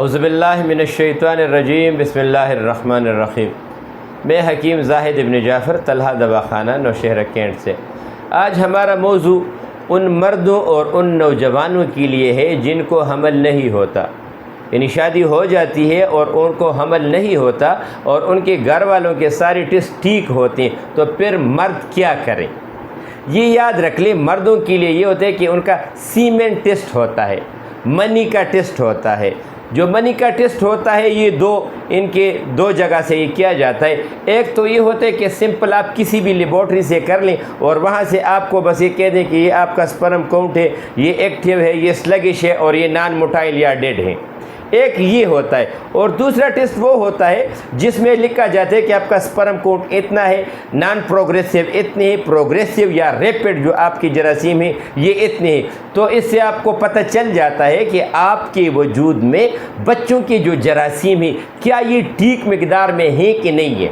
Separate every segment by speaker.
Speaker 1: औज़ुबिल्लाहि मिनश्शैतानिर्रजीम बिस्मिल्लाहिर्रहमानिर्रहीम। मैं हकीम ज़ाहिद इब्न जाफ़र तलहा दवाखाना नौशहरा कैंट से। आज हमारा मौजू उन मर्दों और उन नौजवानों के लिए है जिनको हमल नहीं होता, यानी शादी हो जाती है और उनको हमल नहीं होता और उनके घर वालों के सारे टेस्ट ठीक होते हैं, तो फिर मर्द क्या करें। ये याद रख लें, मर्दों के लिए ये होता है कि उनका सीमेन टेस्ट होता है, मनी का टेस्ट होता है। जो मनी का टेस्ट होता है ये इनके दो जगह से ये किया जाता है। एक तो ये होता है कि सिंपल आप किसी भी लेबॉर्ट्री से कर लें और वहाँ से आपको बस ये कह दें कि ये आपका स्पर्म काउंट है, ये एक्टिव है, ये स्लगिश है और ये नॉन मोटाइल या डेड है। एक ये होता है। और दूसरा टेस्ट वो होता है जिसमें लिखा जाता है कि आपका स्पर्म काउंट इतना है, नॉन प्रोग्रेसिव इतने है, प्रोग्रेसिव या रैपिड जो आपकी जरासीम है ये इतने है। तो इससे आपको पता चल जाता है कि आपके वजूद में बच्चों की जो जरासीम है क्या ये ठीक मिकदार में है कि नहीं है।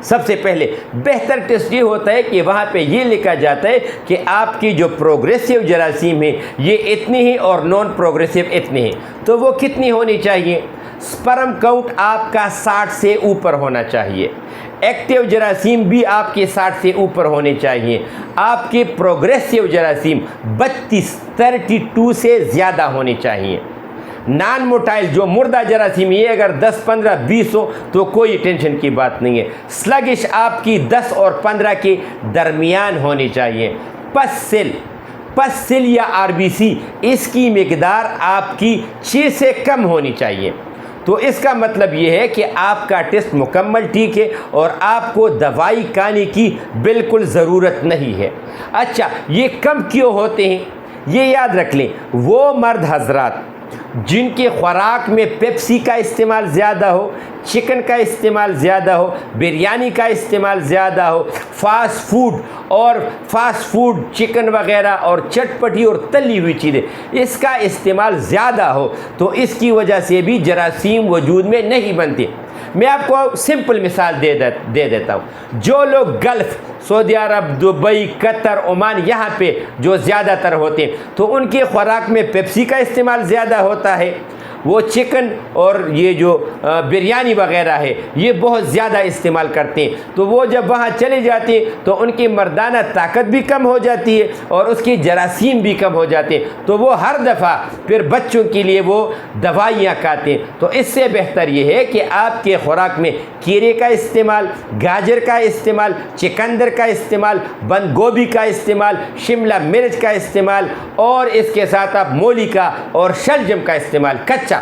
Speaker 1: सबसे पहले बेहतर टेस्ट ये होता है कि वहाँ पे ये लिखा जाता है कि आपकी जो प्रोग्रेसिव जरासीम है ये इतनी ही और नॉन प्रोग्रेसिव इतनी है। तो वो कितनी होनी चाहिए? स्पर्म काउंट आपका 60 से ऊपर होना चाहिए, एक्टिव जरासीम भी आपके 60 से ऊपर होने चाहिए, आपके प्रोग्रेसिव जरासीम 32 से ज़्यादा होनी चाहिए। नॉन मोटाइल जो मुर्दा जरासीम ये अगर 10, 15, 20 हो तो कोई टेंशन की बात नहीं है। स्लगिश आपकी 10 और 15 के दरमियान होनी चाहिए। पस सेल या आरबीसी इसकी मिकदार आपकी 6 से कम होनी चाहिए। तो इसका मतलब ये है कि आपका टेस्ट मुकम्मल ठीक है और आपको दवाई खाने की बिल्कुल ज़रूरत नहीं है। अच्छा, ये कम क्यों होते हैं ये याद रख लें। वो मर्द हजरात जिनके खुराक में पेप्सी का इस्तेमाल ज़्यादा हो, चिकन का इस्तेमाल ज़्यादा हो, बिरयानी का इस्तेमाल ज़्यादा हो, फास्ट फूड चिकन वगैरह और चटपटी और तली हुई चीज़ें इसका इस्तेमाल ज़्यादा हो, तो इसकी वजह से भी जरासीम वजूद में नहीं बनती। मैं आपको सिंपल मिसाल दे देता हूँ। जो लोग गल्फ़, सऊदी अरब, दुबई, कतर, ओमान यहाँ पे जो ज़्यादातर होते हैं तो उनके खुराक में पेप्सी का इस्तेमाल ज़्यादा होता है। वो चिकन और ये जो बिरयानी वगैरह है ये बहुत ज़्यादा इस्तेमाल करते हैं। तो वो जब वहाँ चले जाते हैं तो उनकी मर्दाना ताकत भी कम हो जाती है और उसकी जरासीम भी कम हो जाते हैं। तो वो हर दफ़ा फिर बच्चों के लिए वो दवाइयाँ खाते हैं। तो इससे बेहतर ये है कि आपके खुराक में कीड़े का इस्तेमाल, गाजर का इस्तेमाल, चुकंदर का इस्तेमाल, बंद गोभी का इस्तेमाल, शिमला मिर्च का इस्तेमाल और इसके साथ आप मूली का और शलजम का इस्तेमाल कच्चा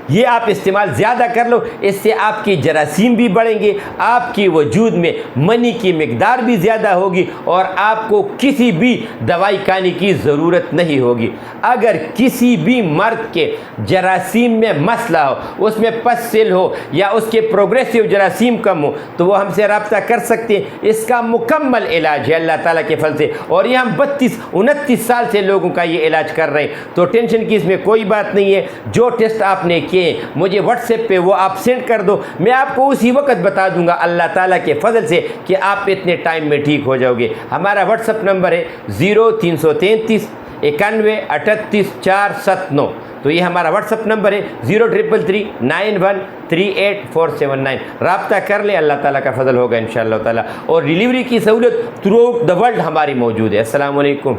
Speaker 1: ये आप इस्तेमाल ज़्यादा कर लो। इससे आपकी जरासीम भी बढ़ेंगे, आपकी वजूद में मनी की मिकदार भी ज़्यादा होगी और आपको किसी भी दवाई खाने की ज़रूरत नहीं होगी। अगर किसी भी मर्द के जरासीम में मसला हो, उसमें पस सेल हो या उसके प्रोग्रेसिव जरासीम कम हो, तो वो हमसे रब्ता कर सकते हैं। इसका मुकम्मल इलाज है अल्लाह ताला के फल से और ये हम 32-29 साल से लोगों का ये इलाज कर रहे हैं। तो टेंशन की इसमें कोई बात नहीं है। जो टेस्ट आपने मुझे व्हाट्सएप पे वो आप सेंड कर दो, मैं आपको उसी वक्त बता दूंगा अल्लाह ताला के फजल से कि आप इतने टाइम में ठीक हो जाओगे। हमारा व्हाट्सएप नंबर है 0333 91 38 479। तो ये हमारा व्हाट्सएप नंबर है 0333 91 38 479। रब्ता कर ले, अल्लाह ताला का फजल होगा इंशाअल्लाह ताला। और डिलीवरी की सहूलत थ्रू आउट द वर्ल्ड हमारी मौजूद है। अस्सलाम वालेकुम।